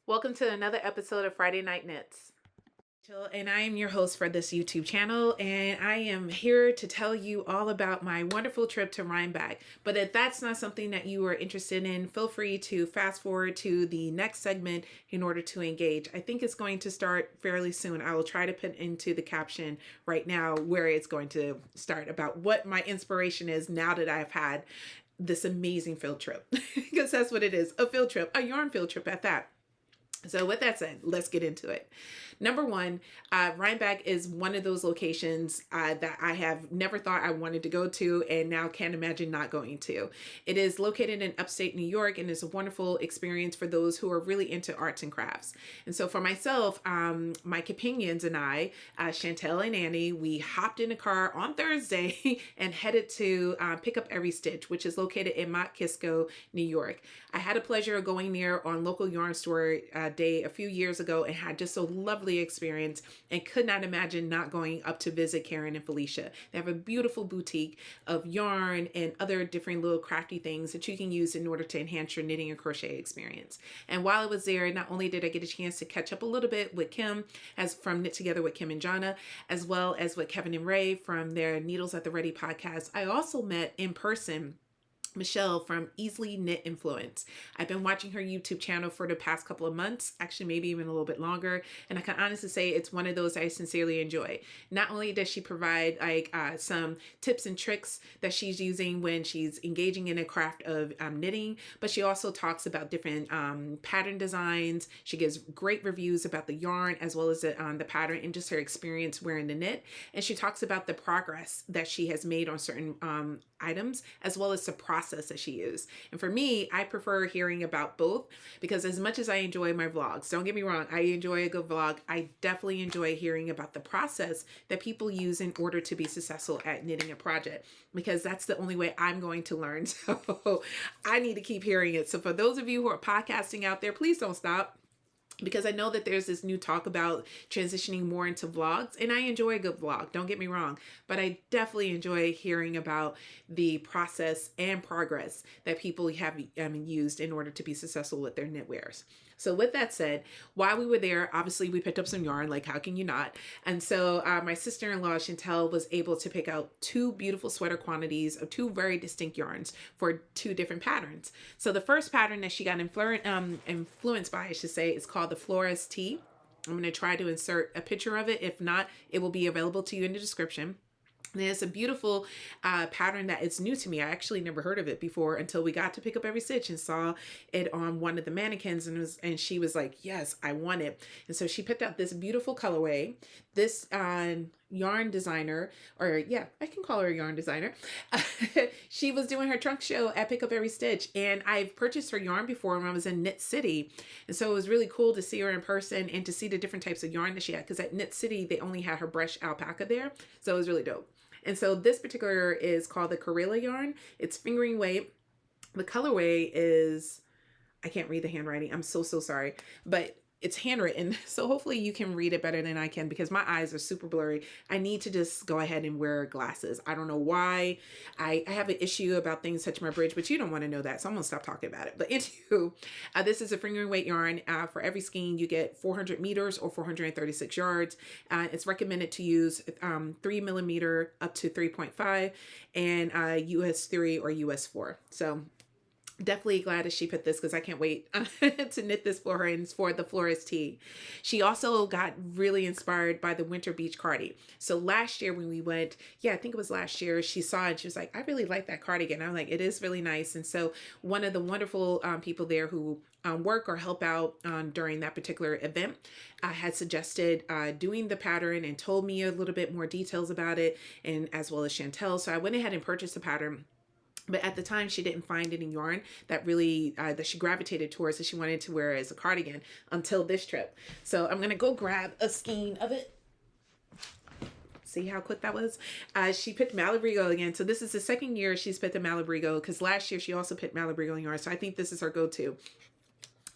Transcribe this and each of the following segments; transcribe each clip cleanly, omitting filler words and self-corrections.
Welcome to another episode of Friday Night Knits. And I am your host for this YouTube channel, and I am here to tell you all about my wonderful trip to Rhinebeck. But if that's not something that you are interested in, feel free to fast forward to the next segment in order to engage. I think it's going to start fairly soon. I will try to put into the caption right now where it's going to start about what my inspiration is now that I've had this amazing field trip. Because that's what it is, a field trip, a yarn field trip at that. So with that said, let's get into it. Number one, Rhinebeck is one of those locations that I have never thought I wanted to go to and now can't imagine not going to. It is located in upstate New York and is a wonderful experience for those who are really into arts and crafts. And so for myself, my companions and I, Chantel and Annie, we hopped in a car on Thursday and headed to Pick Up Every Stitch, which is located in Mount Kisco, New York. I had a pleasure of going there on local yarn store day a few years ago and had just a lovely experience and could not imagine not going up to visit Karen and Felicia. They have a beautiful boutique of yarn and other different little crafty things that you can use in order to enhance your knitting and crochet experience. And while I was there, not only did I get a chance to catch up a little bit with Kim as from Knit Together with Kim and Jonna, as well as with Kevin and Ray from their Needles at the Ready podcast, I also met in person Michelle from Easily Knit Influence. I've been watching her YouTube channel for the past couple of months, actually maybe even a little bit longer, and I can honestly say it's one of those I sincerely enjoy. Not only does she provide some tips and tricks that she's using when she's engaging in a craft of knitting, but she also talks about different pattern designs. She gives great reviews about the yarn as well as the pattern and just her experience wearing the knit. And she talks about the progress that she has made on certain items as well as the process that she used. And for me, I prefer hearing about both because as much as I enjoy my vlogs, don't get me wrong, I enjoy a good vlog. I definitely enjoy hearing about the process that people use in order to be successful at knitting a project because that's the only way I'm going to learn. So I need to keep hearing it. So for those of you who are podcasting out there, please don't stop, because I know that there's this new talk about transitioning more into vlogs, and I enjoy a good vlog, don't get me wrong, but I definitely enjoy hearing about the process and progress that people have used in order to be successful with their knitwears. So with that said, while we were there, obviously we picked up some yarn, like how can you not? And so my sister-in-law, Chantel, was able to pick out two beautiful sweater quantities of two very distinct yarns for two different patterns. So the first pattern that she got influenced by, I should say, is called the Florist Tee. I'm going to try to insert a picture of it. If not, it will be available to you in the description. And it's a beautiful pattern that is new to me. I actually never heard of it before until we got to Pick Up Every Stitch and saw it on one of the mannequins, and she was like, yes, I want it. And so she picked out this beautiful colorway. This yarn designer, or yeah, I can call her a yarn designer. She was doing her trunk show at Pick Up Every Stitch, and I've purchased her yarn before when I was in Knit City. And so it was really cool to see her in person and to see the different types of yarn that she had, because at Knit City, they only had her brushed alpaca there. So it was really dope. And so this particular is called the Karela yarn. It's fingering weight. The colorway is, I can't read the handwriting. I'm so sorry, but it's handwritten. So hopefully you can read it better than I can because my eyes are super blurry. I need to just go ahead and wear glasses. I don't know why. I have an issue about things touching my bridge, but you don't want to know that. So I'm going to stop talking about it. But anywho, this is a fingering weight yarn. For every skein, you get 400 meters or 436 yards. It's recommended to use 3mm up to 3.5 and US 3 or US 4. So definitely glad that she put this because I can't wait to knit this for her, and it's for the Florist Tee. She also got really inspired by the Winter Beach Cardi. So last year when we went, I think it was last year, she saw it and she was like, I really like that cardigan. I'm like, it is really nice. And so one of the wonderful people there who work or help out during that particular event had suggested doing the pattern and told me a little bit more details about it, and as well as Chantel. So I went ahead and purchased the pattern. But at the time, she didn't find any yarn that really, that she gravitated towards, that she wanted to wear as a cardigan until this trip. So I'm going to go grab a skein of it. See how quick that was? She picked Malabrigo again. So this is the second year she's picked the Malabrigo, because last year she also picked Malabrigo yarn. So I think this is her go-to.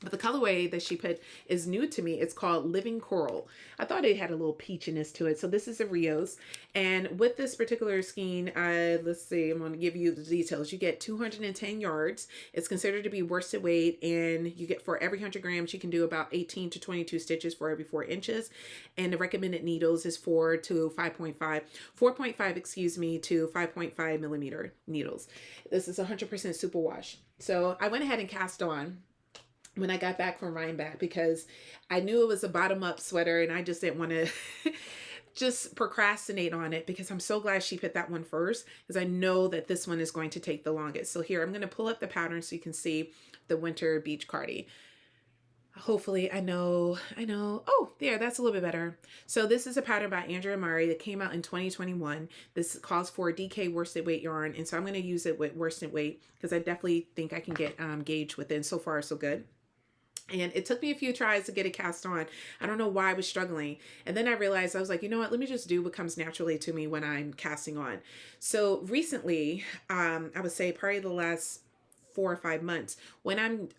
But the colorway that she put is new to me. It's called Living Coral. I thought it had a little peachiness to it. So this is a Rios. And with this particular skein, let's see, I'm going to give you the details. You get 210 yards. It's considered to be worsted weight. And you get, for every 100 grams, you can do about 18 to 22 stitches for every 4 inches. And the recommended needles is 4 to 5.5, 4.5, excuse me, to 5.5 millimeter needles. This is 100% superwash. So I went ahead and cast on when I got back from Rhinebeck, because I knew it was a bottom-up sweater and I just didn't want to just procrastinate on it, because I'm so glad she put that one first, because I know that this one is going to take the longest. So here, I'm going to pull up the pattern so you can see the winter beach cardi. Hopefully, I know. Oh, there, that's a little bit better. So this is a pattern by Andrea and Mowry that came out in 2021. This calls for DK worsted weight yarn. And so I'm going to use it with worsted weight, because I definitely think I can get gauge with it. And so far, so good. And it took me a few tries to get it cast on. I don't know why I was struggling. And then I realized, I was like, you know what, let me just do what comes naturally to me when I'm casting on. So recently, I would say probably the last 4 or 5 months, when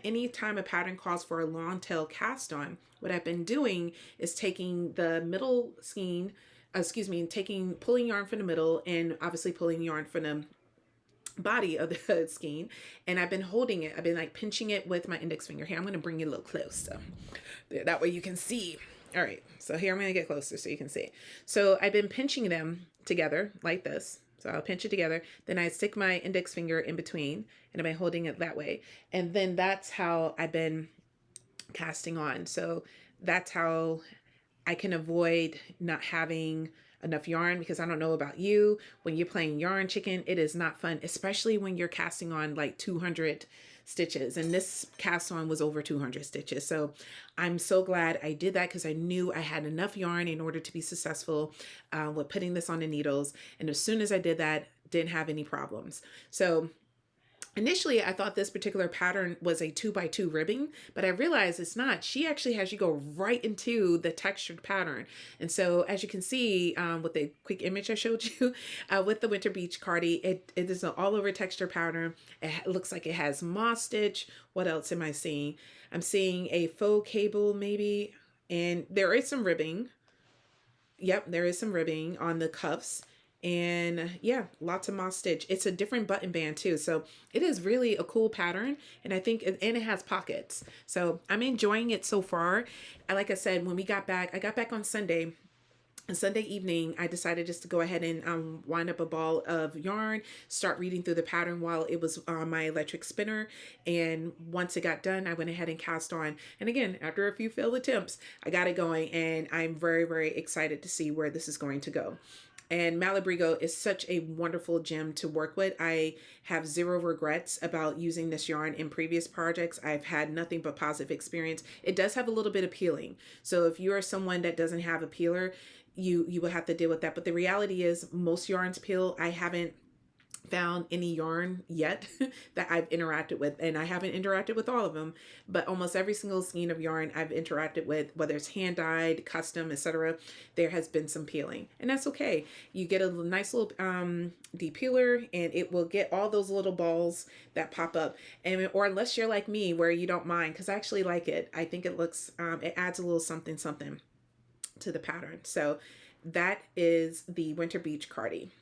any time a pattern calls for a long tail cast on, what I've been doing is taking the middle skein, pulling yarn from the middle, and obviously pulling yarn from the body of the skein, and I've been holding it. I've been like pinching it with my index finger. Here, I'm going to bring you a little close, so that way you can see. All right, so here I'm going to get closer so you can see. So I've been pinching them together like this. So I'll pinch it together, then I stick my index finger in between, and I've been holding it that way. And then that's how I've been casting on. So that's how I can avoid not having enough yarn, because I don't know about you, when you're playing yarn chicken, it is not fun, especially when you're casting on like 200 stitches, and this cast on was over 200 stitches. So I'm so glad I did that, because I knew I had enough yarn in order to be successful with putting this on the needles. And as soon as I did that, didn't have any problems. So initially, I thought this particular pattern was a 2x2 ribbing, but I realized it's not. She actually has you go right into the textured pattern. And so as you can see with the quick image I showed you with the winter beach cardi, it is an all over texture pattern. It looks like it has moss stitch. What else am I seeing? I'm seeing a faux cable maybe, and there is some ribbing. Yep, there is some ribbing on the cuffs. And yeah, lots of moss stitch. It's a different button band too. So it is really a cool pattern. And I think, and it has pockets. So I'm enjoying it so far. And like I said, when I got back on Sunday. And Sunday evening, I decided just to go ahead and wind up a ball of yarn, start reading through the pattern while it was on my electric spinner. And once it got done, I went ahead and cast on. And again, after a few failed attempts, I got it going, and I'm very, very excited to see where this is going to go. And Malabrigo is such a wonderful gem to work with. I have zero regrets about using this yarn in previous projects. I've had nothing but positive experience. It does have a little bit of peeling. So if you are someone that doesn't have a peeler, you will have to deal with that. But the reality is most yarns peel. I haven't found any yarn yet that I've interacted with, and I haven't interacted with all of them, but almost every single skein of yarn I've interacted with, whether it's hand dyed, custom, etc., there has been some peeling, and that's okay. You get a nice little depeeler, and it will get all those little balls that pop up. And or unless you're like me where you don't mind, because I actually like it. I think it looks it adds a little something to the pattern. So that is the winter beach cardi.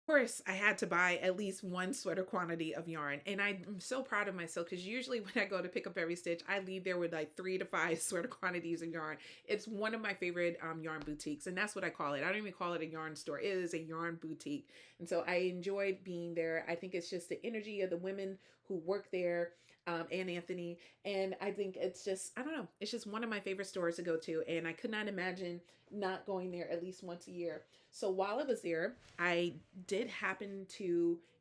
Of course, I had to buy at least one sweater quantity of yarn, and I'm so proud of myself, because usually when I go to pick up every stitch, I leave there with like 3 to 5 sweater quantities of yarn. It's one of my favorite yarn boutiques, and that's what I call it. I don't even call it a yarn store. It is a yarn boutique, and so I enjoyed being there. I think it's just the energy of the women who work there, and Anthony, and I think it's just, I don't know, it's just one of my favorite stores to go to, and I could not imagine not going there at least once a year. So while I was there, I did happen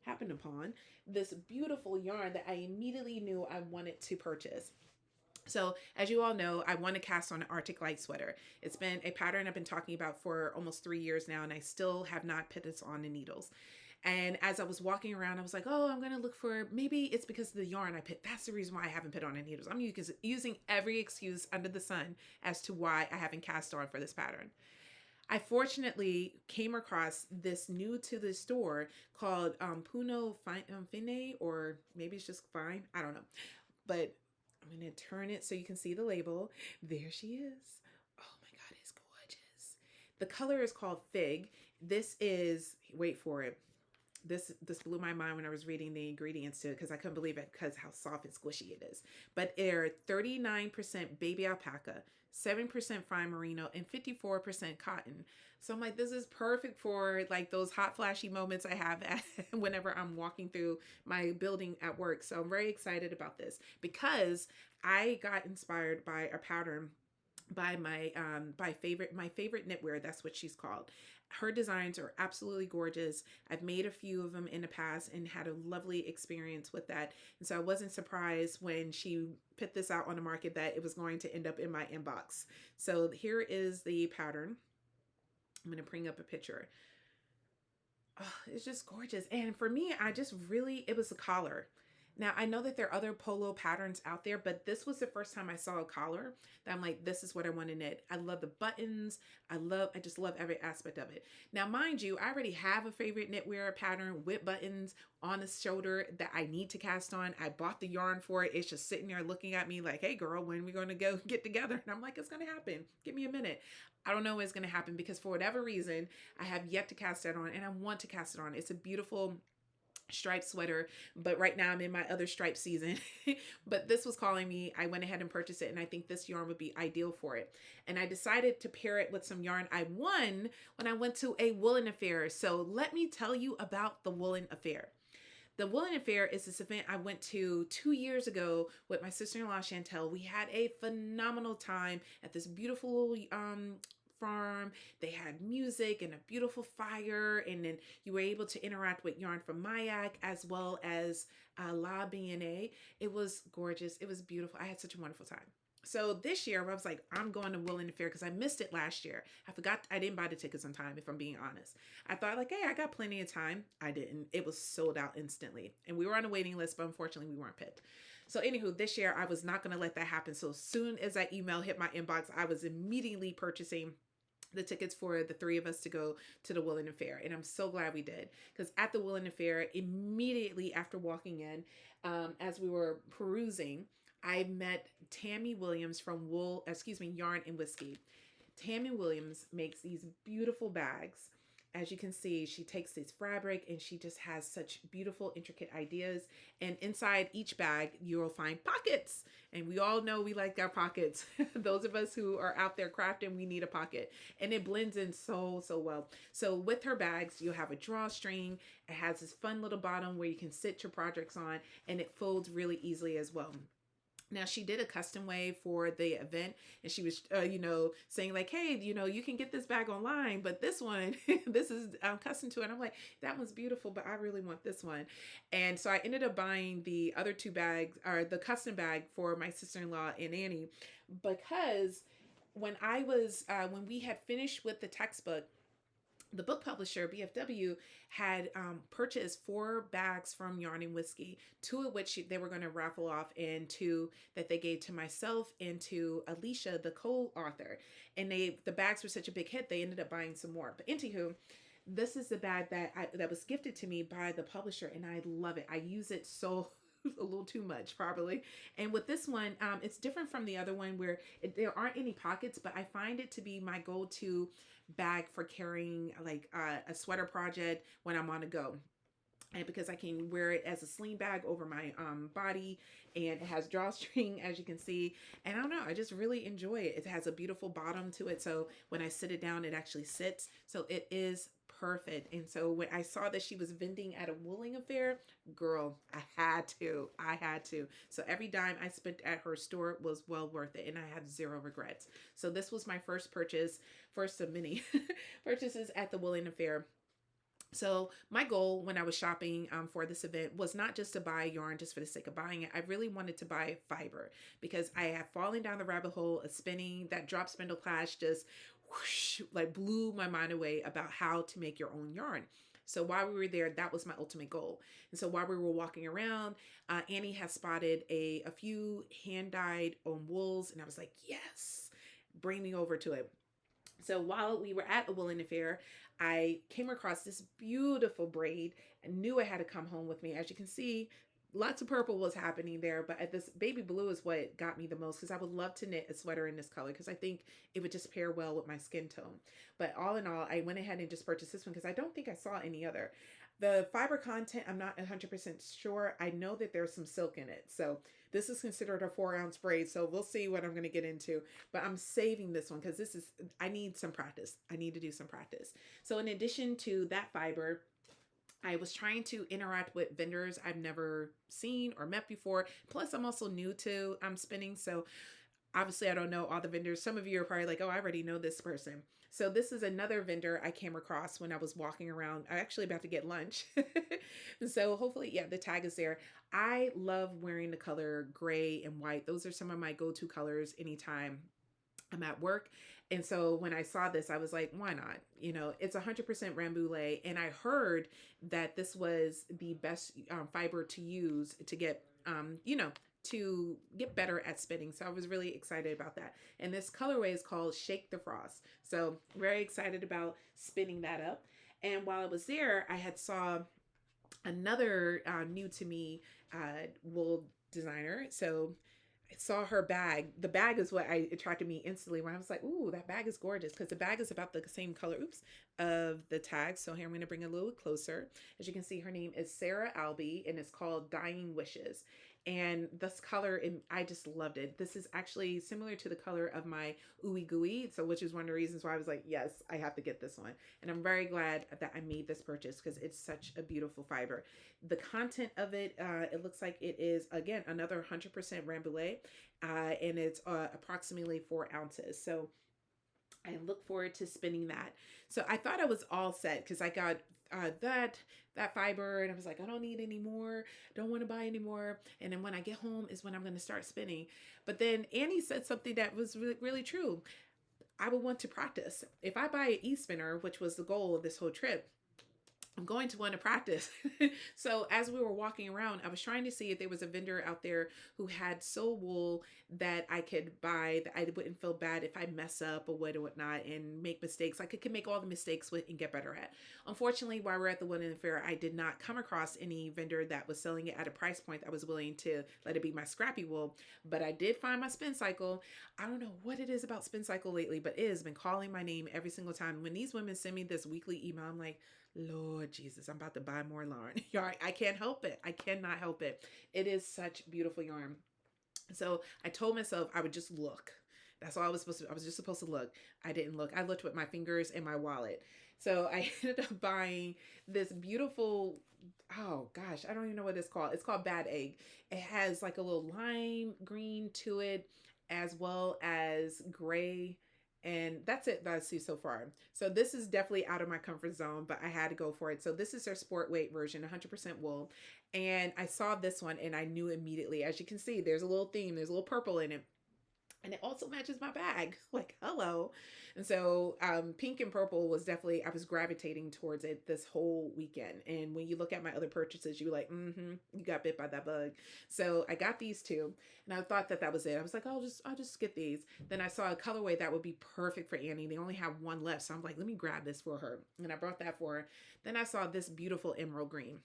upon this beautiful yarn that I immediately knew I wanted to purchase. So as you all know, I want to cast on an Arctic Light sweater. It's been a pattern I've been talking about for almost 3 years now, and I still have not put this on the needles. And as I was walking around, I was like, oh, I'm going to look for, maybe it's because of the yarn I picked. That's the reason why I haven't put on the needles. I'm using every excuse under the sun as to why I haven't cast on for this pattern. I fortunately came across this new to the store called Puno Fine, or maybe it's just fine. I don't know. But I'm going to turn it so you can see the label. There she is. Oh my God, it's gorgeous. The color is called Fig. This is, wait for it. This blew my mind when I was reading the ingredients to it because I couldn't believe it because how soft and squishy it is. But they're 39% baby alpaca, 7% fine merino, and 54% cotton. So I'm like, this is perfect for like those hot flashy moments I have whenever I'm walking through my building at work. So I'm very excited about this because I got inspired by a pattern by my favorite knitwear. That's what she's called. Her designs are absolutely gorgeous. I've made a few of them in the past and had a lovely experience with that, and so I wasn't surprised when she put this out on the market that it was going to end up in my inbox. So here is the pattern. I'm going to bring up a picture. Oh, it's just gorgeous. And for me, I just really, it was a collar. Now, I know that there are other polo patterns out there, but this was the first time I saw a collar that I'm like, this is what I want to knit. I love the buttons. I just love every aspect of it. Now, mind you, I already have a favorite knitwear pattern with buttons on the shoulder that I need to cast on. I bought the yarn for it. It's just sitting there looking at me like, hey girl, when are we going to go get together? And I'm like, it's going to happen. Give me a minute. I don't know when it's going to happen because for whatever reason, I have yet to cast that on and I want to cast it on. It's a beautiful striped sweater, but right now I'm in my other stripe season. But this was calling me. I went ahead and purchased it, and I think this yarn would be ideal for it. And I decided to pair it with some yarn I won when I went to a Woolen Affair. So let me tell you about the Woolen Affair. The Woolen Affair is this event I went to 2 years ago with my sister-in-law Chantel. We had a phenomenal time at this beautiful farm. They had music and a beautiful fire, and then you were able to interact with yarn from Mayak as well as La B&A. It was gorgeous. It was beautiful. I had such a wonderful time. So this year I was like, I'm going to Woolen Affair because I missed it last year. I forgot, I didn't buy the tickets on time, if I'm being honest. I thought like, hey, I got plenty of time. I didn't. It was sold out instantly. And we were on a waiting list, but unfortunately we weren't picked. So anywho, this year I was not going to let that happen. So as soon as that email hit my inbox, I was immediately purchasing the tickets for the three of us to go to the Woolen Affair. And I'm so glad we did, because at the Woolen Affair, immediately after walking in, as we were perusing, I met Tammy Williams from Yarn and Whiskey. Tammy Williams makes these beautiful bags. As you can see, she takes this fabric and she just has such beautiful, intricate ideas. And inside each bag, you'll find pockets. And we all know we like our pockets. Those of us who are out there crafting, we need a pocket. And it blends in so, so well. So with her bags, you'll have a drawstring. It has this fun little bottom where you can sit your projects on, and it folds really easily as well. Now, she did a custom wave for the event, and she was, saying like, hey, you can get this bag online, but this one, this is custom to it. And I'm like, that one's beautiful, but I really want this one. And so I ended up buying the other two bags, or the custom bag for my sister-in-law and Annie, because when we had finished with the textbook, the book publisher, BFW, had purchased 4 bags from Yarn and Whiskey, 2 of which they were going to raffle off, and 2 that they gave to myself and to Alicia, the co-author. And the bags were such a big hit, they ended up buying some more. But anywho, this is the bag that was gifted to me by the publisher, and I love it. I use it so a little too much probably. And with this one, it's different from the other one where there aren't any pockets, but I find it to be my go-to bag for carrying like a sweater project when I'm on the go. And because I can wear it as a sling bag over my body, and it has drawstring, as you can see. And I don't know, I just really enjoy it. It has a beautiful bottom to it, so when I sit it down, it actually sits. So it is perfect. And so when I saw that she was vending at a Woolen Affair, girl, I had to. So every dime I spent at her store was well worth it, and I have 0 regrets. So this was my first of many purchases at the Woolen Affair. So my goal when I was shopping for this event was not just to buy yarn just for the sake of buying it. I really wanted to buy fiber, because I have fallen down the rabbit hole of spinning. That drop spindle class just whoosh, like blew my mind away about how to make your own yarn. So while we were there, that was my ultimate goal. And so while we were walking around, Annie had spotted a few hand-dyed wools, and I was like, yes, bring me over to it. So while we were at a Woolen Affair, I came across this beautiful braid and knew I had to come home with me. As you can see, lots of purple was happening there, but at this baby blue is what got me the most, because I would love to knit a sweater in this color because I think it would just pair well with my skin tone. But all in all, I went ahead and just purchased this one because I don't think I saw any other. The fiber content, I'm not 100% sure. I know that there's some silk in it. So this is considered a 4-ounce braid. So we'll see what I'm going to get into. But I'm saving this one because I need some practice. I need to do some practice. So in addition to that fiber, I was trying to interact with vendors I've never seen or met before. Plus, I'm also new to spinning. So obviously I don't know all the vendors. Some of you are probably like, oh, I already know this person. So this is another vendor I came across when I was walking around. I'm actually about to get lunch. So hopefully, yeah, the tag is there. I love wearing the color gray and white. Those are some of my go-to colors anytime I'm at work. And so when I saw this, I was like, why not? You know, it's 100% Rambouillet. And I heard that this was the best fiber to use to get, to get better at spinning. So I was really excited about that. And this colorway is called Shake the Frost. So very excited about spinning that up. And while I was there, I had saw another new to me wool designer. So I saw her bag. The bag is what attracted me instantly when I was like, ooh, that bag is gorgeous, because the bag is about the same color, of the tag. So here I'm going to bring it a little closer. As you can see, her name is Sarah Albee, and it's called Dying Wishes. And this color, I just loved it. This is actually similar to the color of my Ooey Gooey, so which is one of the reasons why I was like, yes, I have to get this one. And I'm very glad that I made this purchase because it's such a beautiful fiber. The content of it, it looks like it is, again, another 100% Rambouillet, and it's approximately 4 ounces. So I look forward to spinning that. So I thought I was all set because I got that fiber, and I was like, I don't need any more. Don't want to buy any more. And then when I get home is when I'm going to start spinning. But then Annie said something that was really, really true. I would want to practice. If I buy an e-spinner, which was the goal of this whole trip, I'm going to want to practice. So as we were walking around, I was trying to see if there was a vendor out there who had sew wool that I could buy, that I wouldn't feel bad if I mess up or whatnot and make mistakes. I could make all the mistakes with and get better at. Unfortunately, while we're at the Woolen Affair, I did not come across any vendor that was selling it at a price point that was willing to let it be my scrappy wool. But I did find my Spin Cycle. I don't know what it is about Spin Cycle lately, but it has been calling my name every single time. When these women send me this weekly email, I'm like, Lord Jesus, I'm about to buy more yarn. I can't help it. I cannot help it. It is such beautiful yarn. So I told myself I would just look. That's all I was supposed to do. I was just supposed to look. I didn't look. I looked with my fingers and my wallet. So I ended up buying this beautiful, oh gosh, I don't even know what it's called. It's called Bad Egg. It has like a little lime green to it, as well as gray. And that's it that I see so far. So this is definitely out of my comfort zone, but I had to go for it. So this is their sport weight version, 100% wool. And I saw this one and I knew immediately. As you can see, there's a little theme. There's a little purple in it. And it also matches my bag. Like, hello. And so pink and purple was definitely, I was gravitating towards it this whole weekend. And when you look at my other purchases, you're like, you got bit by that bug. So I got these two, and I thought that was it. I was like, I'll just get these. Then I saw a colorway that would be perfect for Annie. They only have one left. So I'm like, let me grab this for her. And I brought that for her. Then I saw this beautiful emerald green.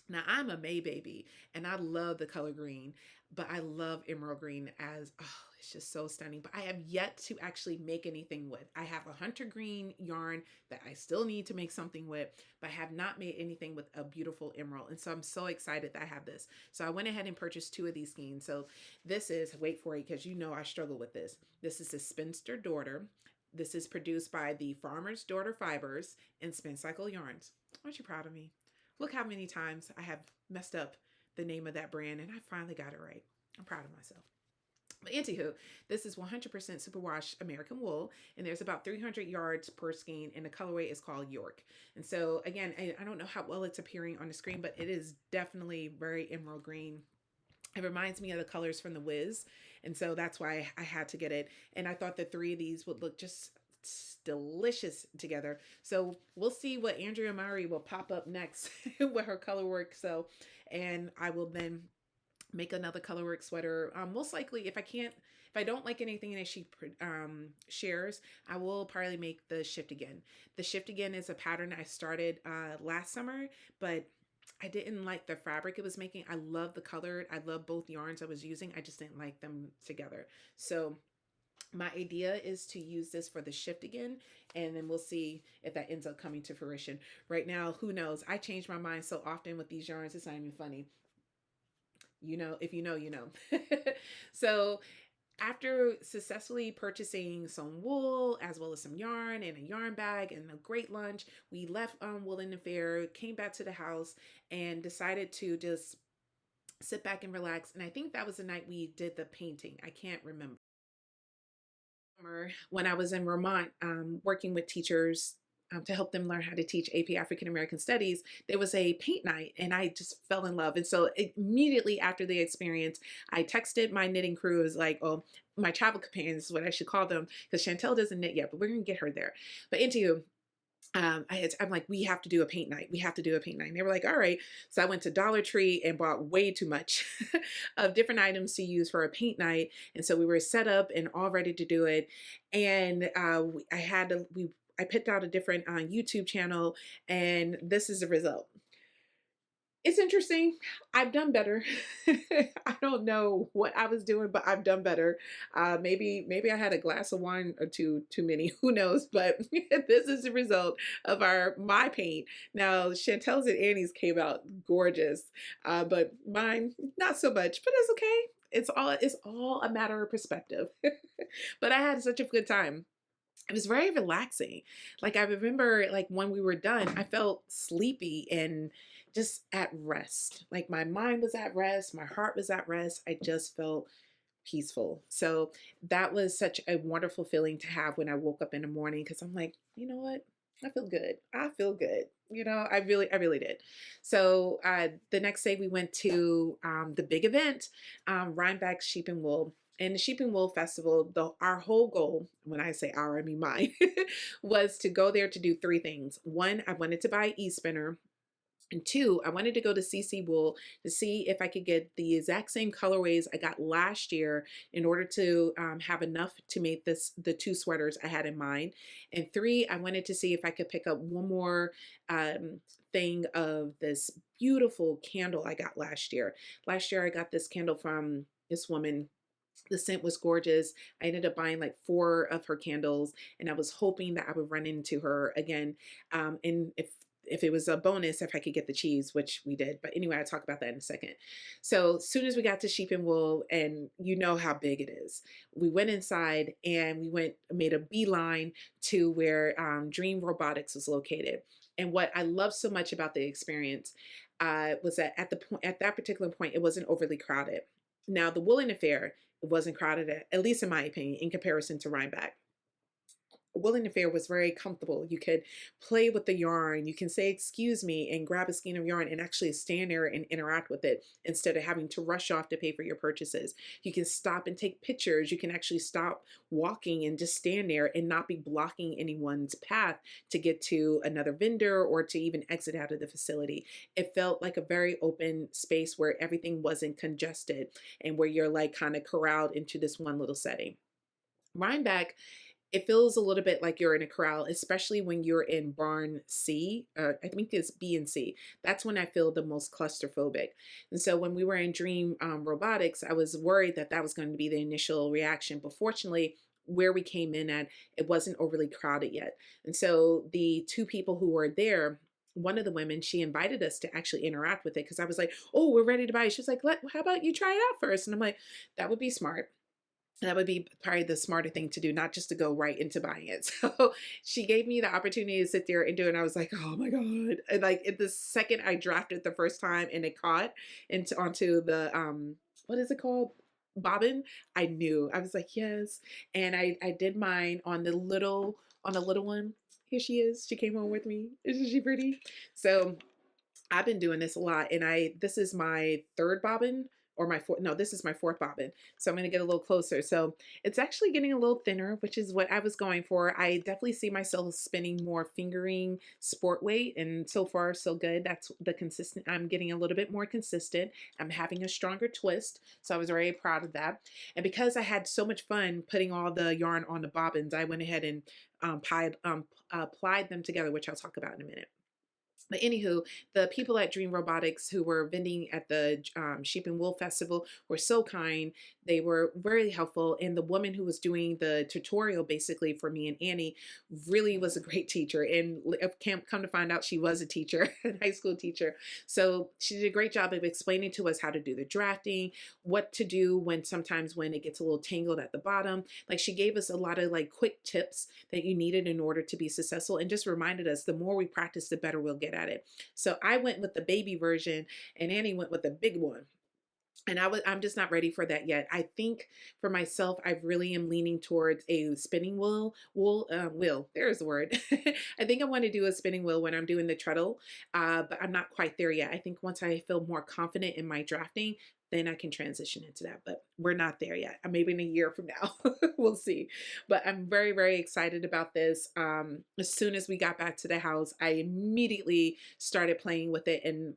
Now I'm a May baby and I love the color green, but I love emerald green as, oh, it's just so stunning. But I have yet to actually make anything with. I have a hunter green yarn that I still need to make something with, but I have not made anything with a beautiful emerald. And so I'm so excited that I have this. So I went ahead and purchased 2 of these skeins. So this is, wait for it, because you know I struggle with this. This is a Spinster Daughter. This is produced by the Farmer's Daughter Fibers and Spin Cycle Yarns. Aren't you proud of me? Look how many times I have messed up the name of that brand, and I finally got it right. I'm proud of myself. But anywho, this is 100% superwash American wool, and there's about 300 yards per skein, and the colorway is called York. And so again, I don't know how well it's appearing on the screen, but it is definitely very emerald green. It reminds me of the colors from the Wiz, and so that's why I had to get it. And I thought the 3 of these would look just delicious together. So we'll see what Andrea Mowry will pop up next with her color work. So, and I will then make another colorwork sweater. Most likely, if I don't like anything that she shares, I will probably make the shift again. The shift again is a pattern I started last summer, but I didn't like the fabric it was making. I love the color. I love both yarns I was using. I just didn't like them together. So my idea is to use this for the shift again, and then we'll see if that ends up coming to fruition. Right now, who knows? I change my mind so often with these yarns, it's not even funny. You know, if you know, you know. So after successfully purchasing some wool as well as some yarn and a yarn bag and a great lunch, we left Woolen Affair, came back to the house, and decided to just sit back and relax. And I think that was the night we did the painting. I can't remember. When I was in Vermont, working with teachers to help them learn how to teach AP African American Studies, there was a paint night and I just fell in love. And so immediately after the experience, I texted my knitting crew. It was like, oh, my travel companions is what I should call them, because Chantel doesn't knit yet, but we're going to get her there. But into I'm like, we have to do a paint night. We have to do a paint night. And they were like, all right. So I went to Dollar Tree and bought way too much of different items to use for a paint night. And so we were set up and all ready to do it. And I picked out a different YouTube channel, and this is the result. It's interesting. I've done better. I don't know what I was doing, but I've done better. Maybe I had a glass of wine or two too many. Who knows? But this is the result of my paint. Now Chantel's and Annie's came out gorgeous, but mine not so much. But it's okay. It's all a matter of perspective. But I had such a good time. It was very relaxing. Like I remember like when we were done, I felt sleepy and just at rest. Like my mind was at rest, my heart was at rest. I just felt peaceful. So that was such a wonderful feeling to have when I woke up in the morning, because I'm like, you know what? I feel good. I feel good. You know, I really did. So the next day we went to the big event, Rhinebeck Sheep and Wool. And the Sheep and Wool Festival, our whole goal, when I say our, I mean mine, was to go there to do three things. One, I wanted to buy an e-spinner. And two, I wanted to go to CC Wool to see if I could get the exact same colorways I got last year in order to have enough to make the two sweaters I had in mind. And three, I wanted to see if I could pick up one more thing of this beautiful candle I got last year. Last year, I got this candle from this woman. The scent was gorgeous. I ended up buying like 4 of her candles, and I was hoping that I would run into her again. And if it was a bonus, if I could get the cheese, which we did. But anyway, I'll talk about that in a second. So as soon as we got to Sheep and Wool, and you know how big it is, we went inside and made a beeline to where Dream Robotics was located. And what I love so much about the experience was that at that particular point, it wasn't overly crowded. Now, the Woolen Affair, it wasn't crowded, at least in my opinion, in comparison to Rhinebeck. Woolen Affair was very comfortable. You could play with the yarn. You can say, excuse me, and grab a skein of yarn and actually stand there and interact with it instead of having to rush off to pay for your purchases. You can stop and take pictures. You can actually stop walking and just stand there and not be blocking anyone's path to get to another vendor or to even exit out of the facility. It felt like a very open space where everything wasn't congested and where you're like kind of corralled into this one little setting. Rhinebeck, it feels a little bit like you're in a corral, especially when you're in barn C. I think it's B and C. That's when I feel the most claustrophobic. And so when we were in Dream Robotics, I was worried that that was going to be the initial reaction. But fortunately, where we came in at, it wasn't overly crowded yet. And so the 2 people who were there, one of the women, she invited us to actually interact with it, because I was like, oh, we're ready to buy it. She was like, how about you try it out first? And I'm like, that would be smart. That would be probably the smarter thing to do, not just to go right into buying it. So she gave me the opportunity to sit there and do it. And I was like, oh my God. And like the second I drafted the first time and it caught onto the, what is it called? Bobbin. I knew. I was like, yes. And I did mine on the little one. Here she is. She came home with me. Isn't she pretty? So I've been doing this a lot, and this is my 3rd bobbin or my fourth, no, this is my fourth bobbin. So I'm going to get a little closer. So it's actually getting a little thinner, which is what I was going for. I definitely see myself spinning more fingering sport weight, and so far so good. That's the consistent. I'm getting a little bit more consistent. I'm having a stronger twist. So I was very proud of that. And because I had so much fun putting all the yarn on the bobbins, I went ahead and applied them together, which I'll talk about in a minute. But anywho, the people at Dream Robotics who were vending at the Sheep and Wool Festival were so kind. They were very helpful. And the woman who was doing the tutorial basically for me and Annie really was a great teacher. And come to find out, she was a teacher, a high school teacher. So she did a great job of explaining to us how to do the drafting, what to do when sometimes when it gets a little tangled at the bottom. Like she gave us a lot of like quick tips that you needed in order to be successful, and just reminded us the more we practice, the better we'll get at it. So I went with the baby version and Annie went with the big one. And I'm just not ready for that yet. I think for myself, I really am leaning towards a spinning wheel. There's the word. I think I want to do a spinning wheel when I'm doing the treadle, but I'm not quite there yet. I think once I feel more confident in my drafting, then I can transition into that, but we're not there yet. Maybe in a year from now, we'll see. But I'm very, very excited about this. As soon as we got back to the house, I immediately started playing with it, and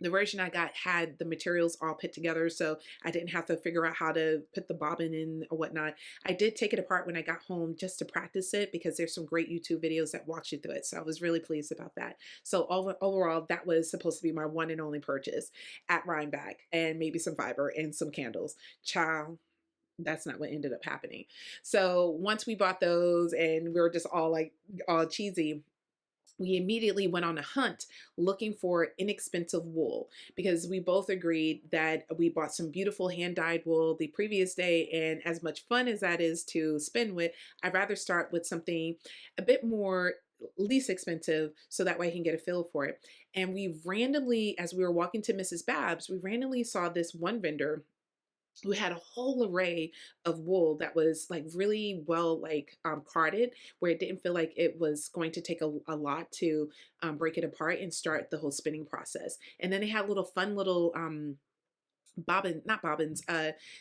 the version I got had the materials all put together, so I didn't have to figure out how to put the bobbin in or whatnot. I did take it apart when I got home just to practice it, because there's some great YouTube videos that walk you through it. So I was really pleased about that. So overall, that was supposed to be my one and only purchase at Rhinebeck, and maybe some fiber and some candles. Child, that's not what ended up happening. So once we bought those and we were just all like all cheesy, we immediately went on a hunt looking for inexpensive wool, because we both agreed that we bought some beautiful hand-dyed wool the previous day, and as much fun as that is to spin with, I'd rather start with something a bit more least expensive, so that way I can get a feel for it. And we randomly, as we were walking to Mrs. Babs, we randomly saw this one vendor who had a whole array of wool that was like really well carded, where it didn't feel like it was going to take a lot to break it apart and start the whole spinning process. And then it had little fun little not bobbins,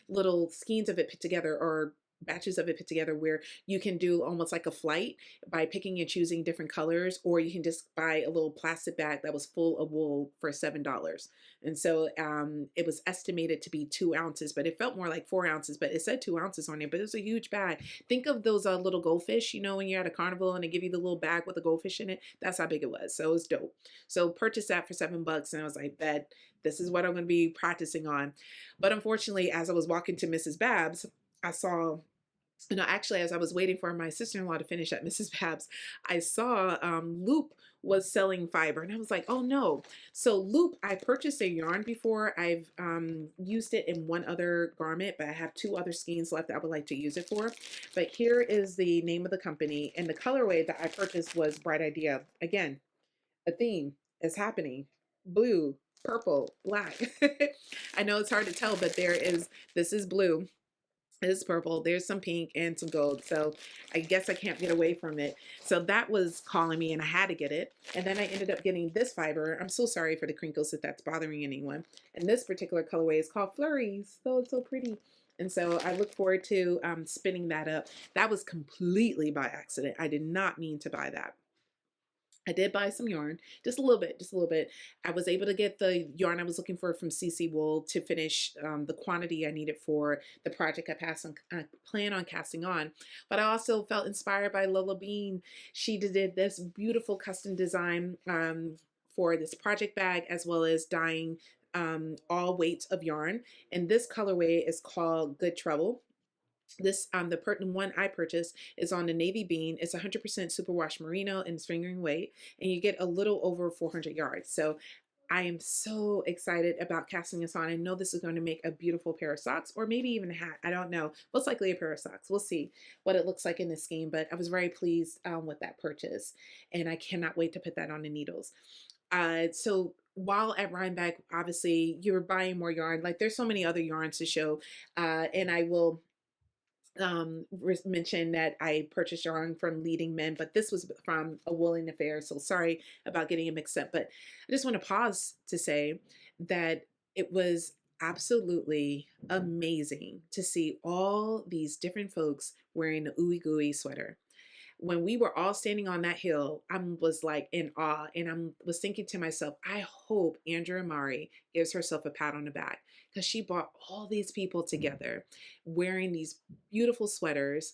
little skeins of it put together, or batches of it put together, where you can do almost like a flight by picking and choosing different colors, or you can just buy a little plastic bag that was full of wool for $7. And so it was estimated to be 2 ounces, but it felt more like 4 ounces, but it said 2 ounces on it, but it was a huge bag. Think of those little goldfish, you know, when you're at a carnival and they give you the little bag with the goldfish in it. That's how big it was. So it was dope. So purchased that for $7, and I was like, bet this is what I'm going to be practicing on. But unfortunately, as I was walking to Mrs. Babs, I saw, actually, as I was waiting for my sister-in-law to finish at Mrs. Babs, I saw Loop was selling fiber, and I was like, oh no. So Loop, I purchased a yarn before. I've used it in one other garment, but I have 2 other skeins left that I would like to use it for. But here is the name of the company, and the colorway that I purchased was Bright Idea. Again, a theme is happening. Blue, purple, black. I know it's hard to tell, but this is blue. It's purple, there's some pink and some gold, so I guess I can't get away from it. So that was calling me, and I had to get it. And then I ended up getting this fiber. I'm so sorry for the crinkles if that's bothering anyone. And this particular colorway is called Flurries. So it's so pretty. And so I look forward to spinning that up. That was completely by accident. I did not mean to buy that. I did buy some yarn, just a little bit, just a little bit. I was able to get the yarn I was looking for from CC Wool to finish the quantity I needed for the project I plan on casting on. But I also felt inspired by Lola Bean. She did this beautiful custom design for this project bag, as well as dyeing all weights of yarn. And this colorway is called Good Trouble. This the one I purchased is on the navy bean. It's 100% superwash merino and it's fingering weight, and you get a little over 400 yards. So I am so excited about casting this on. I know this is going to make a beautiful pair of socks, or maybe even a hat. I don't know. Most likely a pair of socks. We'll see what it looks like in this scheme, but I was very pleased with that purchase, and I cannot wait to put that on the needles. So while at Rhinebeck, obviously you're buying more yarn. Like there's so many other yarns to show, and I will mention that I purchased yarn from Leading Men, but this was from a Woolen Affair. So sorry about getting it mixed up, but I just want to pause to say that it was absolutely amazing to see all these different folks wearing the Ooey Gooey sweater. When we were all standing on that hill, I was like in awe, and was thinking to myself, I hope Andrea Mowry gives herself a pat on the back, because she brought all these people together wearing these beautiful sweaters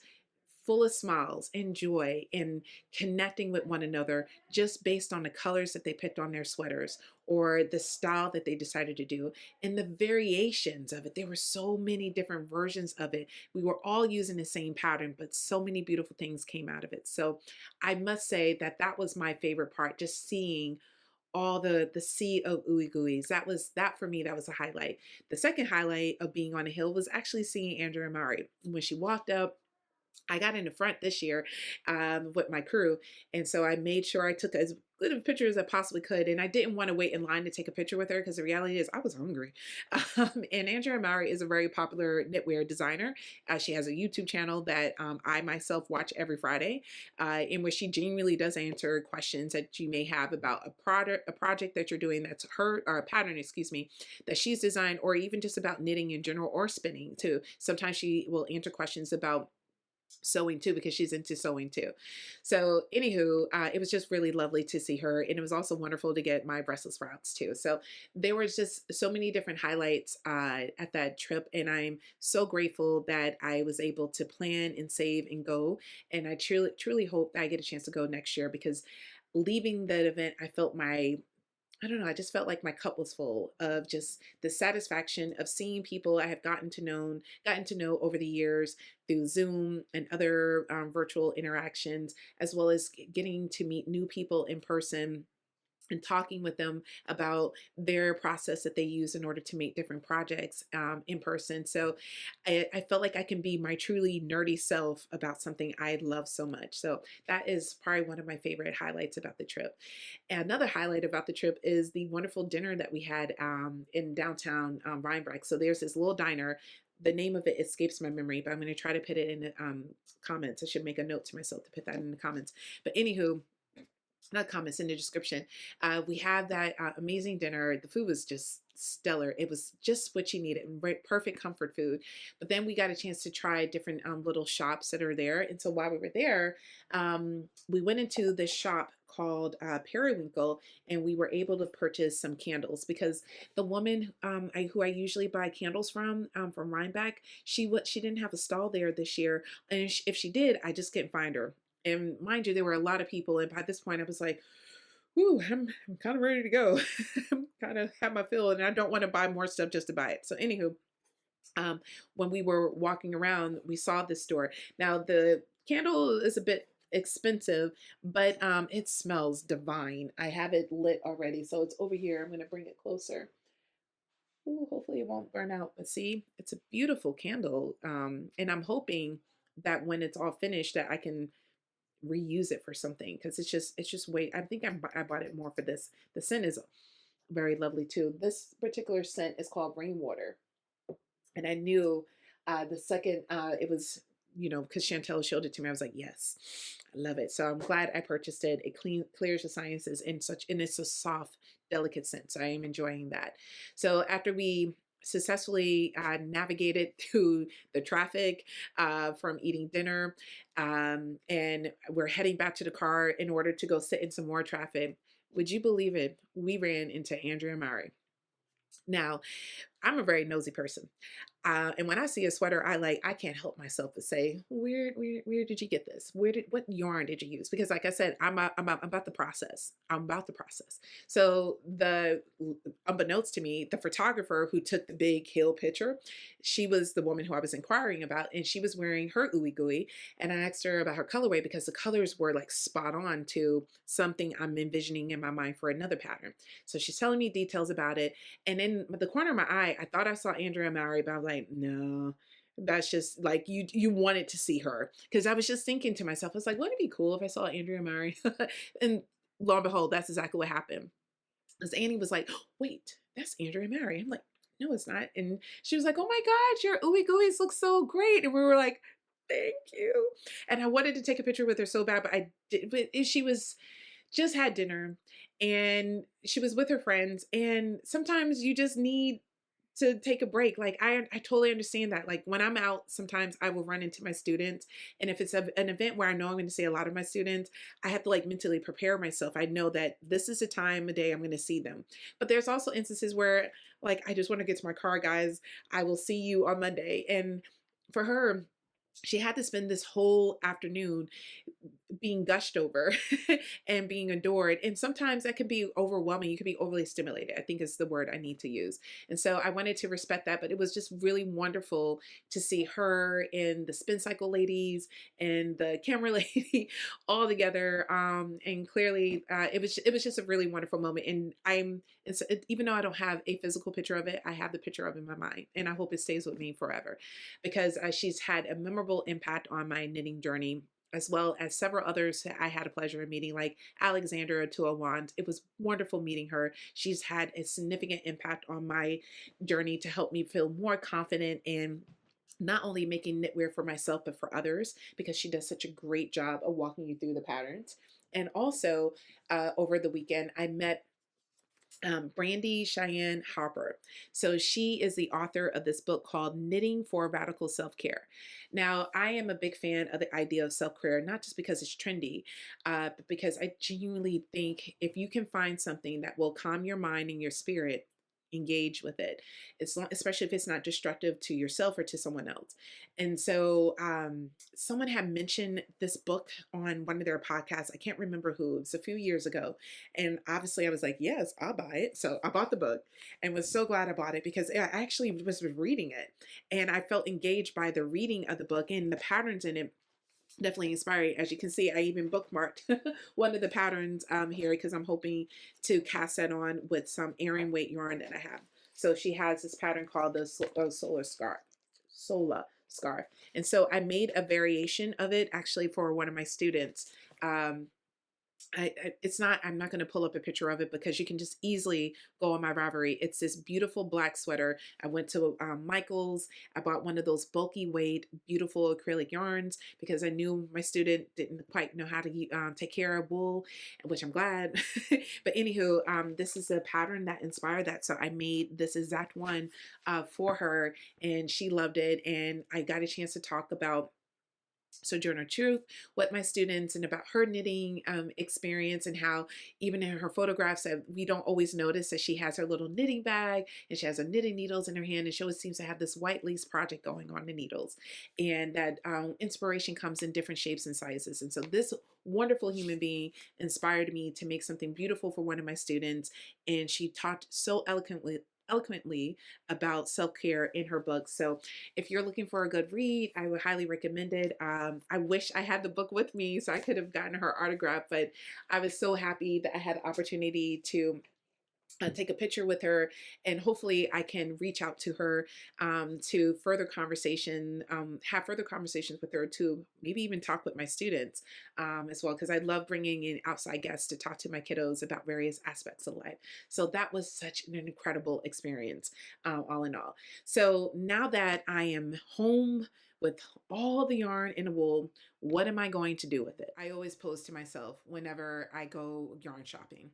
full of smiles and joy and connecting with one another just based on the colors that they picked on their sweaters or the style that they decided to do and the variations of it. There were so many different versions of it. We were all using the same pattern, but so many beautiful things came out of it. So I must say that that was my favorite part, just seeing all the sea of ooey gooeys. That for me, that was a highlight. The second highlight of being on a hill was actually seeing Andrea Mowry. When she walked up, I got in the front this year with my crew. And so I made sure I took as good of a picture as I possibly could. And I didn't want to wait in line to take a picture with her, because the reality is I was hungry. And Andrea Mowry is a very popular knitwear designer. She has a YouTube channel that I myself watch every Friday, in which she genuinely does answer questions that you may have about a project that you're doing that's her, or a pattern, excuse me, that she's designed, or even just about knitting in general or spinning too. Sometimes she will answer questions about sewing too, because she's into sewing too. So anywho, it was just really lovely to see her, and it was also wonderful to get my Brussels sprouts too. So there was just so many different highlights at that trip, and I'm so grateful that I was able to plan and save and go. And I truly hope that I get a chance to go next year, because leaving that event, I don't know, I just felt like my cup was full of just the satisfaction of seeing people I have gotten to know over the years through Zoom and other virtual interactions, as well as getting to meet new people in person and talking with them about their process that they use in order to make different projects in person. So I felt like I can be my truly nerdy self about something I love so much. So that is probably one of my favorite highlights about the trip. Another highlight about the trip is the wonderful dinner that we had in downtown Rhinebeck. So there's this little diner. The name of it escapes my memory, but I'm going to try to put it in the comments. I should make a note to myself to put that in the comments. But anywho, not comments, in the description. We had that amazing dinner. The food was just stellar. It was just what you needed, perfect comfort food. But then we got a chance to try different little shops that are there. And so while we were there, we went into this shop called Periwinkle, and we were able to purchase some candles, because the woman who I usually buy candles from Rhinebeck, she didn't have a stall there this year, and if she did, I just couldn't find her. And mind you, there were a lot of people. And by this point, I was like, ooh, I'm kind of ready to go. I'm kind of have my fill, and I don't want to buy more stuff just to buy it. So anywho, when we were walking around, we saw this store. Now, the candle is a bit expensive, but it smells divine. I have it lit already. So it's over here. I'm going to bring it closer. Ooh, hopefully it won't burn out. But see, it's a beautiful candle. And I'm hoping that when it's all finished, that I can reuse it for something, because it's just way, I think I bought it more for this. The scent is very lovely too. This particular scent is called Rainwater, and I knew the second it was, because Chantel showed it to me, I was like, yes, I love it. So I'm glad I purchased it. It clears the sinuses, and it's a soft, delicate scent, so I am enjoying that. So after we successfully navigated through the traffic from eating dinner, and we're heading back to the car in order to go sit in some more traffic. Would you believe it? We ran into Andrea Mowry. Now, I'm a very nosy person. And when I see a sweater I can't help myself to say, where did you get this? What yarn did you use? Because like I said, I'm about the process. I'm about the process. So unbeknownst to me, the photographer who took the big hill picture, she was the woman who I was inquiring about, and she was wearing her ooey gooey. And I asked her about her colorway, because the colors were like spot on to something I'm envisioning in my mind for another pattern. So she's telling me details about it. And in the corner of my eye, I thought I saw Andrea Mowry, but I was like, no, that's just like you wanted to see her. Because I was just thinking to myself, I was like, wouldn't it be cool if I saw Andrea Mowry? And lo and behold, that's exactly what happened. Because Annie was like, wait, that's Andrea Mowry. I'm like, no, it's not. And she was like, oh my God, your ooey gooeys look so great. And we were like, thank you. And I wanted to take a picture with her so bad, but I did. But she was just had dinner, and she was with her friends. And sometimes you just need to take a break. Like I totally understand that. Like when I'm out, sometimes I will run into my students. And if it's an event where I know I'm going to see a lot of my students, I have to like mentally prepare myself. I know that this is the time of day I'm going to see them. But there's also instances where like, I just want to get to my car, guys. I will see you on Monday. And for her, she had to spend this whole afternoon being gushed over and being adored. And sometimes that can be overwhelming. You can be overly stimulated, I think is the word I need to use. And so I wanted to respect that, but it was just really wonderful to see her and the spin cycle ladies and the camera lady all together. And clearly it was just a really wonderful moment. And even though I don't have a physical picture of it, I have the picture of it in my mind, and I hope it stays with me forever, because she's had a memorable impact on my knitting journey, as well as several others that I had a pleasure of meeting, like Alexandra Tuawand. It was wonderful meeting her. She's had a significant impact on my journey to help me feel more confident in not only making knitwear for myself, but for others, because she does such a great job of walking you through the patterns. And also, over the weekend, I met Brandy Cheyenne Harper. So she is the author of this book called Knitting for Radical Self-Care. Now, I am a big fan of the idea of self-care, not just because it's trendy, but because I genuinely think if you can find something that will calm your mind and your spirit, engage with it. Especially if it's not destructive to yourself or to someone else. And so someone had mentioned this book on one of their podcasts. I can't remember who. It was a few years ago. And obviously I was like, yes, I'll buy it. So I bought the book and was so glad I bought it, because I actually was reading it and I felt engaged by the reading of the book, and the patterns in it definitely inspiring. As you can see, I even bookmarked one of the patterns here, because I'm hoping to cast that on with some Aran weight yarn that I have. So she has this pattern called the Sola scarf. And so I made a variation of it actually for one of my students. I'm not going to pull up a picture of it, because you can just easily go on my Ravelry. It's this beautiful black sweater. I went to Michael's. I bought one of those bulky weight, beautiful acrylic yarns, because I knew my student didn't quite know how to take care of wool, which I'm glad. But anywho, this is a pattern that inspired that. So I made this exact one for her, and she loved it. And I got a chance to talk about Sojourner Truth, what my students, and about her knitting experience, and how even in her photographs that we don't always notice that she has her little knitting bag and she has her knitting needles in her hand, and she always seems to have this white lace project going on the needles, and that inspiration comes in different shapes and sizes. And so this wonderful human being inspired me to make something beautiful for one of my students, and she talked so eloquently about self-care in her book. So if you're looking for a good read, I would highly recommend it. I wish I had the book with me so I could have gotten her autograph, but I was so happy that I had the opportunity to take a picture with her, and hopefully I can reach out to her to further conversation, have further conversations with her, to maybe even talk with my students as well, because I love bringing in outside guests to talk to my kiddos about various aspects of life. So that was such an incredible experience, all in all. So now that I am home with all the yarn in the wool, what am I going to do with it? I always pose to myself whenever I go yarn shopping.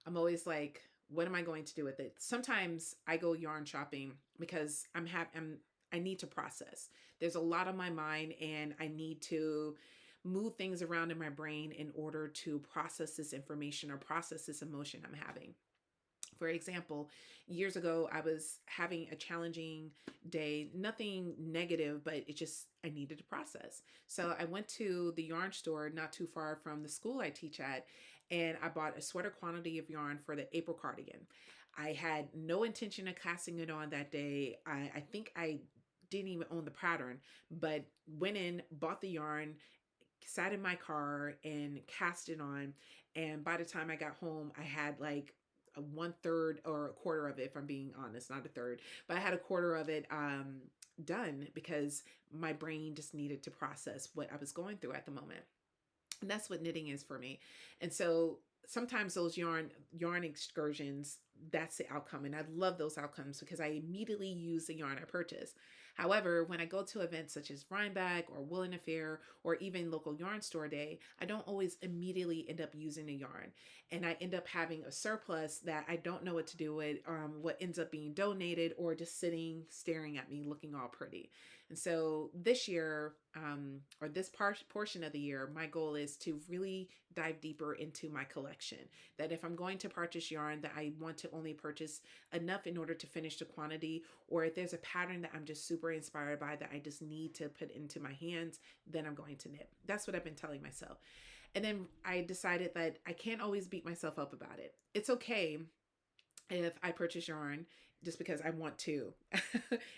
I'm always like, what am I going to do with it? Sometimes I go yarn shopping because I need to process. There's a lot on my mind, and I need to move things around in my brain in order to process this information or process this emotion I'm having. For example, years ago, I was having a challenging day, nothing negative, but I needed to process. So I went to the yarn store not too far from the school I teach at, and I bought a sweater quantity of yarn for the April cardigan. I had no intention of casting it on that day. I think I didn't even own the pattern, but went in, bought the yarn, sat in my car and cast it on. And by the time I got home, I had like a 1/3 or a quarter of it, if I'm being honest, not a third, but I had a quarter of it done, because my brain just needed to process what I was going through at the moment. And that's what knitting is for me. And so sometimes those yarn excursions, that's the outcome. And I love those outcomes because I immediately use the yarn I purchase. However, when I go to events such as Rhinebeck or Woolen Affair or even local yarn store day, I don't always immediately end up using a yarn. And I end up having a surplus that I don't know what to do with, what ends up being donated or just sitting staring at me looking all pretty. And so this year, or this portion of the year, my goal is to really dive deeper into my collection. That if I'm going to purchase yarn, that I want to only purchase enough in order to finish the quantity, or if there's a pattern that I'm just super inspired by that I just need to put into my hands, then I'm going to knit. That's what I've been telling myself. And then I decided that I can't always beat myself up about it. It's okay if I purchase yarn just because I want to.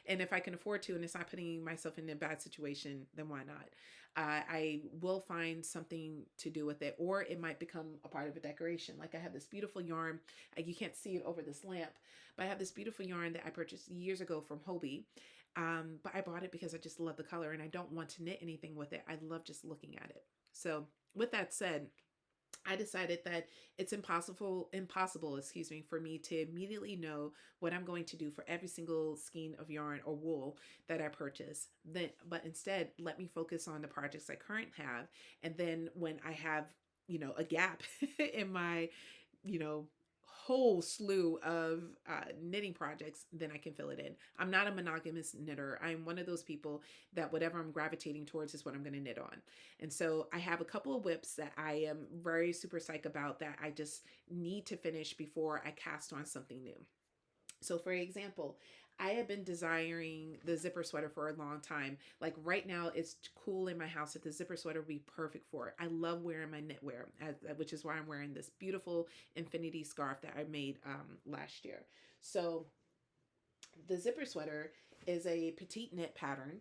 And if I can afford to and it's not putting myself in a bad situation, then why not? I will find something to do with it, or it might become a part of a decoration. Like I have this beautiful yarn. You can't see it over this lamp, but I have this beautiful yarn that I purchased years ago from Hobie. But I bought it because I just love the color and I don't want to knit anything with it. I love just looking at it. So with that said, I decided that it's impossible, for me to immediately know what I'm going to do for every single skein of yarn or wool that I purchase. But instead, let me focus on the projects I currently have. And then when I have, a gap in my, whole slew of knitting projects, then I can fill it in. I'm not a monogamous knitter. I'm one of those people that whatever I'm gravitating towards is what I'm going to knit on. And so I have a couple of whips that I am very super psyched about that I just need to finish before I cast on something new. So for example, I have been desiring the zipper sweater for a long time. Like right now, it's cool in my house that the zipper sweater would be perfect for it. I love wearing my knitwear, which is why I'm wearing this beautiful infinity scarf that I made last year. So the zipper sweater is a petite knit pattern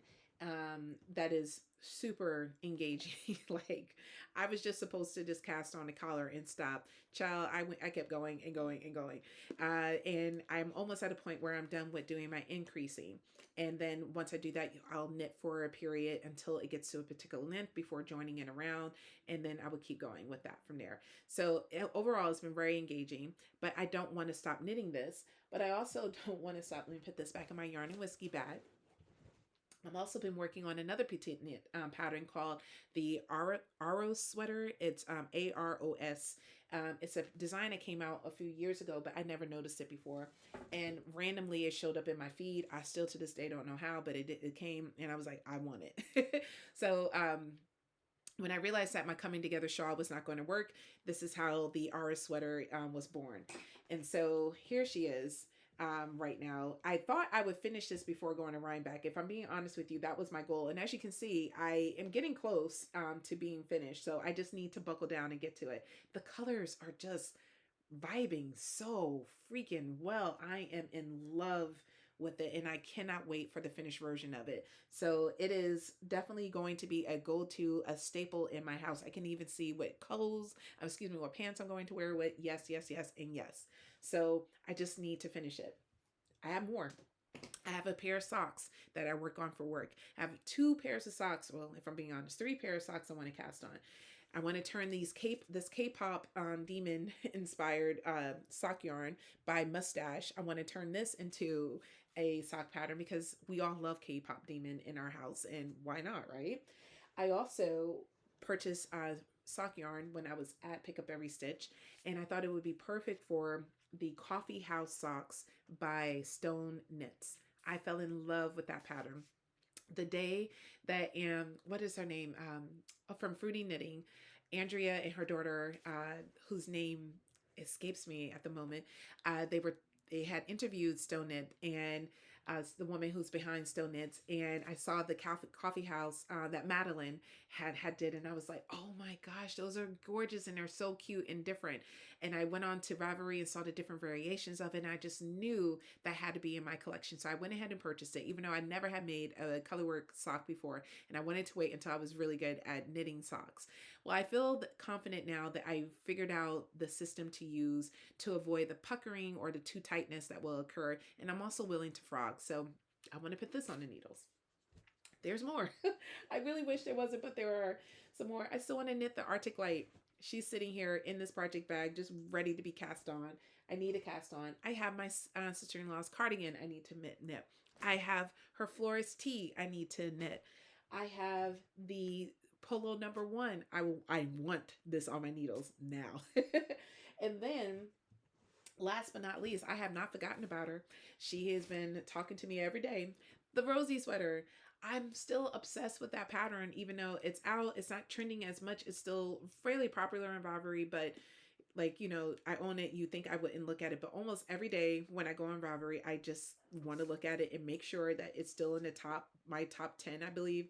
that is super engaging. Like I was just supposed to just cast on a collar and stop. Child, I kept going and going and going. And I'm almost at a point where I'm done with doing my increasing. And then once I do that, I'll knit for a period until it gets to a particular length before joining it around. And then I would keep going with that from there. So overall, it's been very engaging, but I don't want to stop knitting this, but I also don't want to stop. Let me put this back in my yarn and whiskey bag. I've also been working on another petite knit pattern called the Aros sweater. It's Aros. It's a design that came out a few years ago, but I never noticed it before. And randomly it showed up in my feed. I still to this day don't know how, but it came and I was like, I want it. So when I realized that my coming together shawl was not going to work, this is how the Aros sweater was born. And so here she is. Right now, I thought I would finish this before going to Rhinebeck. If I'm being honest with you, that was my goal. And as you can see, I am getting close to being finished. So I just need to buckle down and get to it. The colors are just vibing so freaking well. I am in love with it and I cannot wait for the finished version of it. So it is definitely going to be a go-to, a staple in my house. I can even see what clothes, what pants I'm going to wear with. Yes, yes, yes, and yes. So I just need to finish it. I have more. I have a pair of socks that I work on for work. I have 2 pairs of socks. Well, if I'm being honest, 3 pairs of socks I want to cast on. I want to turn this K-pop demon inspired sock yarn by Mustache. I want to turn this into a sock pattern because we all love K-pop demon in our house, and why not, right? I also purchased sock yarn when I was at Pick Up Every Stitch, and I thought it would be perfect for the Coffee House socks by Stone Knits. I fell in love with that pattern. The day that what is her name? From Fruity Knitting, Andrea and her daughter, whose name escapes me at the moment, they had interviewed Stone Knit and the woman who's behind Stone Knits, and I saw the coffee house that Madeline had did, and I was like, oh my gosh, those are gorgeous and they're so cute and different. And I went on to Raverly and saw the different variations of it, and I just knew that had to be in my collection. So I went ahead and purchased it, even though I never had made a colorwork sock before, and I wanted to wait until I was really good at knitting socks. Well, I feel confident now that I figured out the system to use to avoid the puckering or the too tightness that will occur, and I'm also willing to frog. So I want to put this on the needles. There's more. I really wish there wasn't, but there are some more. I still want to knit the Arctic Light. She's sitting here in this project bag, just ready to be cast on. I need a cast on. I have my sister-in-law's cardigan I need to knit. I have her florist tee I need to knit. I have the polo number one. I want this on my needles now. And then last but not least, I have not forgotten about her. She has been talking to me every day. The Rosie sweater. I'm still obsessed with that pattern, even though it's out. It's not trending as much. It's still fairly popular in Ravelry, but like, I own it. You think I wouldn't look at it, but almost every day when I go on Ravelry, I just want to look at it and make sure that it's still in my top 10, I believe.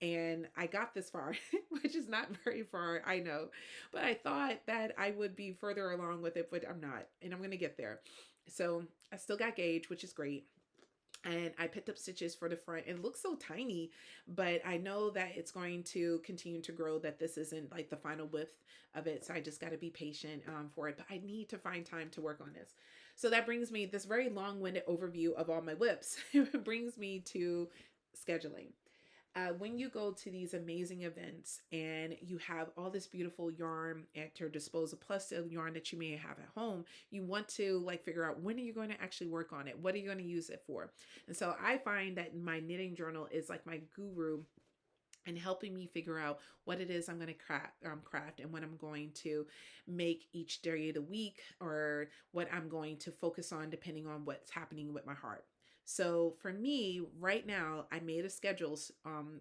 And I got this far, which is not very far, I know, but I thought that I would be further along with it, but I'm not, and I'm going to get there. So I still got gauge, which is great. And I picked up stitches for the front. It looks so tiny, but I know that it's going to continue to grow, that this isn't like the final width of it. So I just got to be patient for it, but I need to find time to work on this. So that brings me this very long-winded overview of all my whips. It brings me to scheduling. When you go to these amazing events and you have all this beautiful yarn at your disposal, plus the yarn that you may have at home, you want to like figure out, when are you going to actually work on it? What are you going to use it for? And so I find that my knitting journal is like my guru and helping me figure out what it is I'm going to craft and what I'm going to make each day of the week, or what I'm going to focus on depending on what's happening with my heart. So for me right now, I made a schedule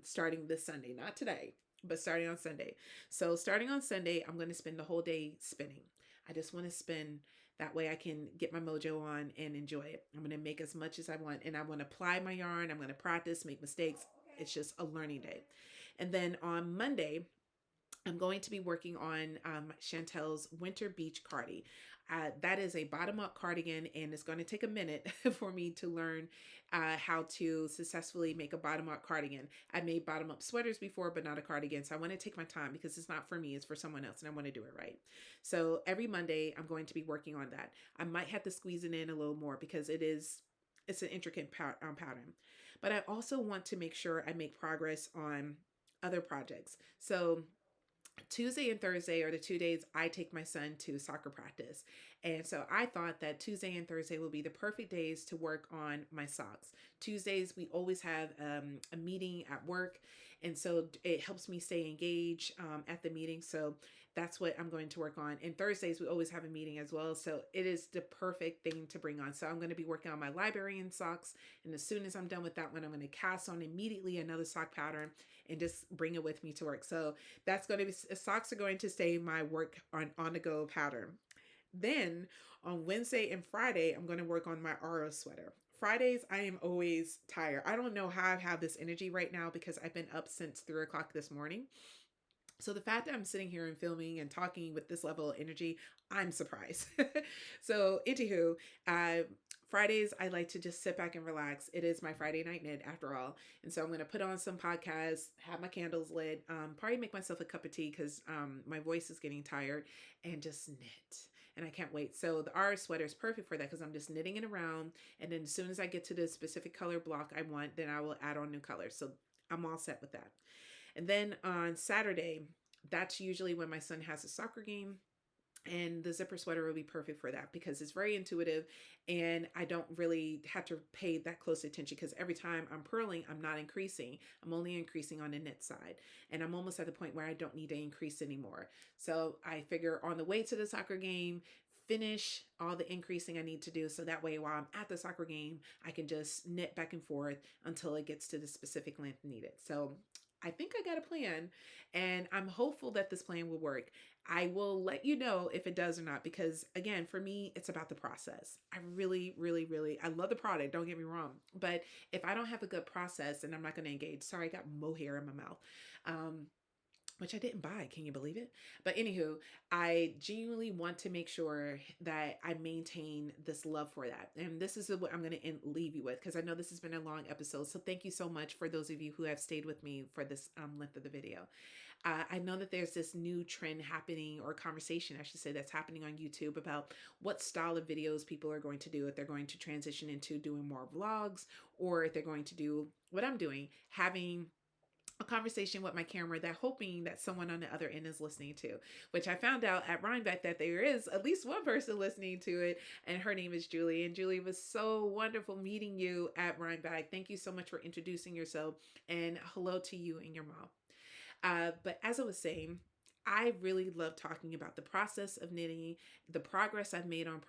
starting this Sunday, not today, but starting on Sunday. So starting on Sunday, I'm going to spend the whole day spinning. I just want to spin. That way I can get my mojo on and enjoy it. I'm going to make as much as I want, and I want to apply my yarn. I'm going to practice, make mistakes. It's just a learning day. And then on Monday, I'm going to be working on Chantel's Winter Beach Cardi. That is a bottom-up cardigan, and it's going to take a minute for me to learn how to successfully make a bottom-up cardigan. I made bottom-up sweaters before, but not a cardigan, so I want to take my time because it's not for me, it's for someone else, and I want to do it right. So every Monday, I'm going to be working on that. I might have to squeeze it in a little more because it's an intricate pattern. But I also want to make sure I make progress on other projects. So Tuesday and Thursday are the 2 days I take my son to soccer practice. And so I thought that Tuesday and Thursday will be the perfect days to work on my socks. Tuesdays, we always have a meeting at work. And so it helps me stay engaged at the meeting. So that's what I'm going to work on. And Thursdays, we always have a meeting as well. So it is the perfect thing to bring on. So I'm going to be working on my Librarian Socks. And as soon as I'm done with that one, I'm going to cast on immediately another sock pattern and just bring it with me to work. So that's going to be, socks are going to stay my work on the go pattern. Then on Wednesday and Friday, I'm going to work on my Aros sweater. Fridays, I am always tired. I don't know how I have this energy right now because I've been up since 3 o'clock this morning. So the fact that I'm sitting here and filming and talking with this level of energy, I'm surprised. So anywho, Fridays, I like to just sit back and relax. It is my Friday night knit after all. And so I'm going to put on some podcasts, have my candles lit, probably make myself a cup of tea because my voice is getting tired, and just knit. And I can't wait. So the R sweater is perfect for that because I'm just knitting it around. And then as soon as I get to the specific color block I want, then I will add on new colors. So I'm all set with that. And then on Saturday, that's usually when my son has a soccer game. And the zipper sweater will be perfect for that because it's very intuitive and I don't really have to pay that close attention because every time I'm purling, I'm not increasing. I'm only increasing on the knit side. And I'm almost at the point where I don't need to increase anymore. So I figure on the way to the soccer game, finish all the increasing I need to do. So that way, while I'm at the soccer game, I can just knit back and forth until it gets to the specific length needed. So I think I got a plan, and I'm hopeful that this plan will work. I will let you know if it does or not, because again, for me, it's about the process. I really, really, really, I love the product. Don't get me wrong. But if I don't have a good process, then I'm not going to engage. Sorry, I got mohair in my mouth. Which I didn't buy. Can you believe it? But anywho, I genuinely want to make sure that I maintain this love for that. And this is what I'm going to leave you with because I know this has been a long episode. So thank you so much for those of you who have stayed with me for this length of the video. I know that there's this new trend happening, or conversation, I should say, that's happening on YouTube about what style of videos people are going to do, if they're going to transition into doing more vlogs, or if they're going to do what I'm doing, having a conversation with my camera that hoping that someone on the other end is listening to, which I found out at Rhinebeck that there is at least one person listening to it, and her name is Julie. And Julie, was so wonderful meeting you at Rhinebeck. Thank you so much for introducing yourself, and hello to you and your mom. But as I was saying, I really love talking about the process of knitting, the progress I've made on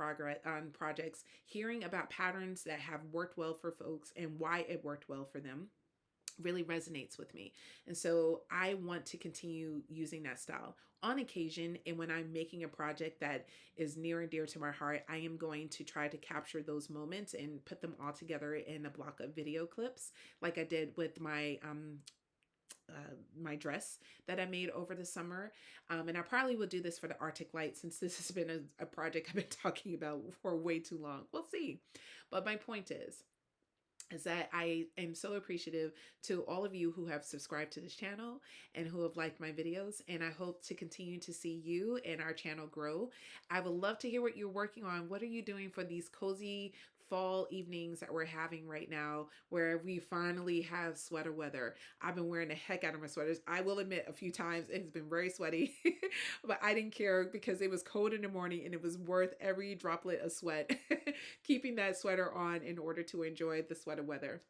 projects, hearing about patterns that have worked well for folks and why it worked well for them really resonates with me. And so I want to continue using that style on occasion. And when I'm making a project that is near and dear to my heart, I am going to try to capture those moments and put them all together in a block of video clips, like I did with my dress that I made over the summer. And I probably will do this for the Arctic Light, since this has been a project I've been talking about for way too long. We'll see. But my point is that I am so appreciative to all of you who have subscribed to this channel and who have liked my videos. And I hope to continue to see you and our channel grow. I would love to hear what you're working on. What are you doing for these cozy fall evenings that we're having right now, where we finally have sweater weather? I've been wearing the heck out of my sweaters. I will admit, a few times it's been very sweaty, but I didn't care because it was cold in the morning and it was worth every droplet of sweat keeping that sweater on in order to enjoy the sweater weather.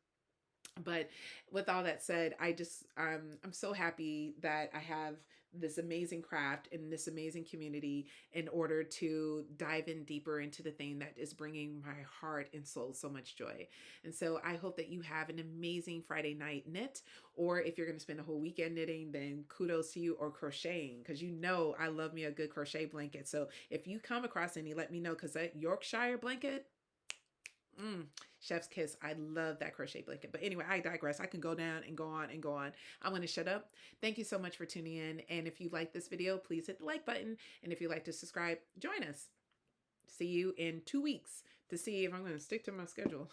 But with all that said, I'm so happy that I have this amazing craft and this amazing community in order to dive in deeper into the thing that is bringing my heart and soul so much joy. And so I hope that you have an amazing Friday night knit, or if you're going to spend a whole weekend knitting, then kudos to you, or crocheting, because you know I love me a good crochet blanket. So if you come across any, let me know, because that Yorkshire blanket, chef's kiss. I love that crochet blanket. But anyway, I digress. I can go down and go on and go on. I'm going to shut up. Thank you so much for tuning in. And if you like this video, please hit the like button. And if you'd like to subscribe, join us. See you in 2 weeks to see if I'm going to stick to my schedule.